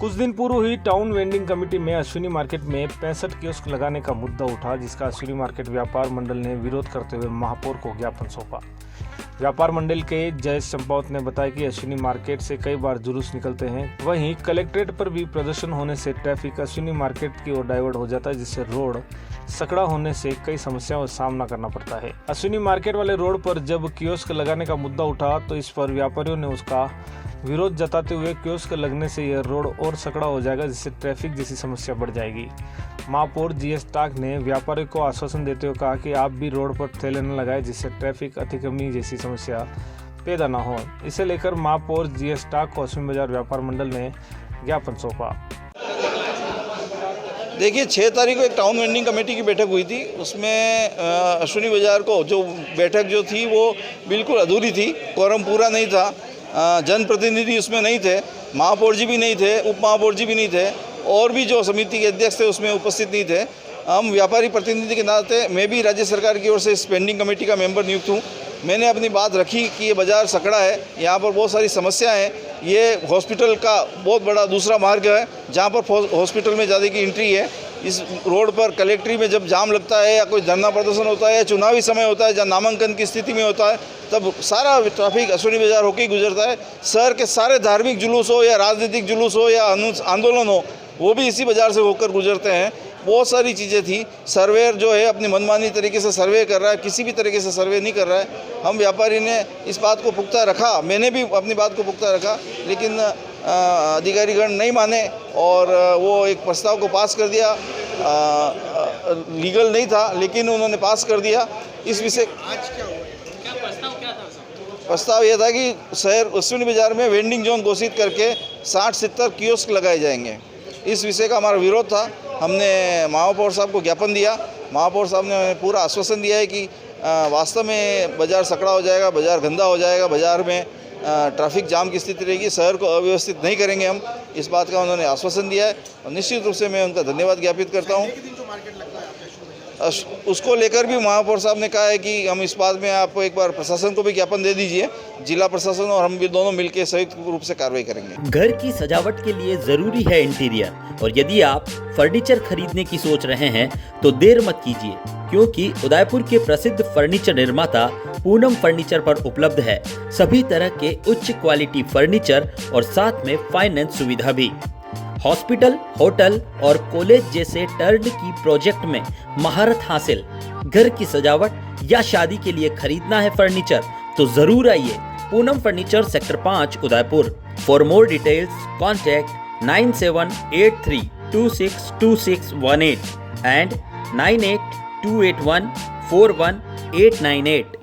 कुछ दिन पूर्व हुई टाउन वेंडिंग कमेटी में अश्विनी मार्केट में 65 कियोस्क लगाने का मुद्दा उठा, जिसका अश्विनी मार्केट व्यापार मंडल ने विरोध करते हुए महापौर को ज्ञापन सौंपा। व्यापार मंडल के जयेश चंपावत ने बताया कि अश्विनी मार्केट से कई बार जुलूस निकलते हैं, वहीं कलेक्ट्रेट पर भी प्रदर्शन होने से ट्रैफिक अश्विनी मार्केट की ओर डाइवर्ट हो जाता है, जिससे रोड सकड़ा होने से कई समस्याओं का सामना करना पड़ता है। अश्विनी मार्केट वाले रोड पर जब कियोस्क लगाने का मुद्दा उठा तो इस पर व्यापारियों ने उसका विरोध जताते हुए कियोस्क लगने से यह रोड और सकड़ा हो जाएगा, जिससे ट्रैफिक जैसी समस्या बढ़ जाएगी। महापौर जीएस टाक ने व्यापारियों को आश्वासन देते हुए कहा कि आप भी रोड पर ठेले न लगाएं, जिससे ट्रैफिक अतिक्रमण जैसी समस्या पैदा न हो। इसे लेकर महापौर जीएस टाक को अश्विनी बाजार व्यापार मंडल ने ज्ञापन सौंपा। देखिए, 6 तारीख को एक टाउन वेंडिंग कमेटी की बैठक हुई थी। उसमें अश्विनी बाजार को जो बैठक जो थी वो बिल्कुल अधूरी थी, कोरम पूरा नहीं था, जनप्रतिनिधि उसमें नहीं थे, महापौर जी भी नहीं थे, उप महापौर जी भी नहीं थे, और भी जो समिति के अध्यक्ष थे उसमें उपस्थित नहीं थे। हम व्यापारी प्रतिनिधि के नाते मैं भी राज्य सरकार की ओर से इस पेंडिंग कमेटी का मेंबर नियुक्त हूँ। मैंने अपनी बात रखी कि ये बाज़ार सकड़ा है, यहाँ पर बहुत सारी समस्या हैं। ये हॉस्पिटल का बहुत बड़ा दूसरा मार्ग है जहाँ पर हॉस्पिटल में ज़्यादा की एंट्री है। इस रोड पर कलेक्ट्री में जब जाम लगता है या कोई धरना प्रदर्शन होता है या चुनावी समय होता है, जहाँ नामांकन की स्थिति में होता है, तब सारा ट्रैफिक अश्विनी बाजार होकर ही गुजरता है। शहर के सारे धार्मिक जुलूस हो या राजनीतिक जुलूस हो या आंदोलन हो, वो भी इसी बाज़ार से होकर गुजरते हैं। बहुत सारी चीज़ें थी। सर्वेयर जो है अपनी मनमानी तरीके से सर्वे कर रहा है, किसी भी तरीके से सर्वे नहीं कर रहा है। हम व्यापारी ने इस बात को पुख्ता रखा, मैंने भी अपनी बात को पुख्ता रखा, लेकिन अधिकारीगण नहीं माने और वो एक प्रस्ताव को पास कर दिया। लीगल नहीं था लेकिन उन्होंने पास कर दिया। इस विषय प्रस्ताव यह था कि शहर अश्विनी बाजार में वेंडिंग जोन घोषित करके 60-70 कियोस्क लगाए जाएंगे। इस विषय का हमारा विरोध था। हमने महापौर साहब को ज्ञापन दिया। महापौर साहब ने पूरा आश्वासन दिया है कि वास्तव में बाज़ार सकड़ा हो जाएगा, बाज़ार गंदा हो जाएगा, बाज़ार में ट्रैफिक जाम की स्थिति रहेगी, शहर को अव्यवस्थित नहीं करेंगे हम, इस बात का उन्होंने आश्वासन दिया है और निश्चित रूप से मैं उनका धन्यवाद ज्ञापित करता हूँ। उसको लेकर भी महापौर साहब ने कहा है कि हम इस बात में आप एक बार प्रशासन को भी ज्ञापन दे दीजिए, जिला प्रशासन और हम भी दोनों मिलकर संयुक्त रूप से कार्रवाई करेंगे। घर की सजावट के लिए जरूरी है इंटीरियर, और यदि आप फर्नीचर खरीदने की सोच रहे हैं तो देर मत कीजिए, क्योंकि उदयपुर के प्रसिद्ध फर्नीचर निर्माता पूनम फर्नीचर पर उपलब्ध है सभी तरह के उच्च क्वालिटी फर्नीचर और साथ में फाइनेंस सुविधा भी। हॉस्पिटल, होटल और कॉलेज जैसे टर्न की प्रोजेक्ट में महारत हासिल। घर की सजावट या शादी के लिए खरीदना है फर्नीचर तो जरूर आइए Poonam furniture, sector 5, Udaipur. For more details contact 9783262618 and 9828141898।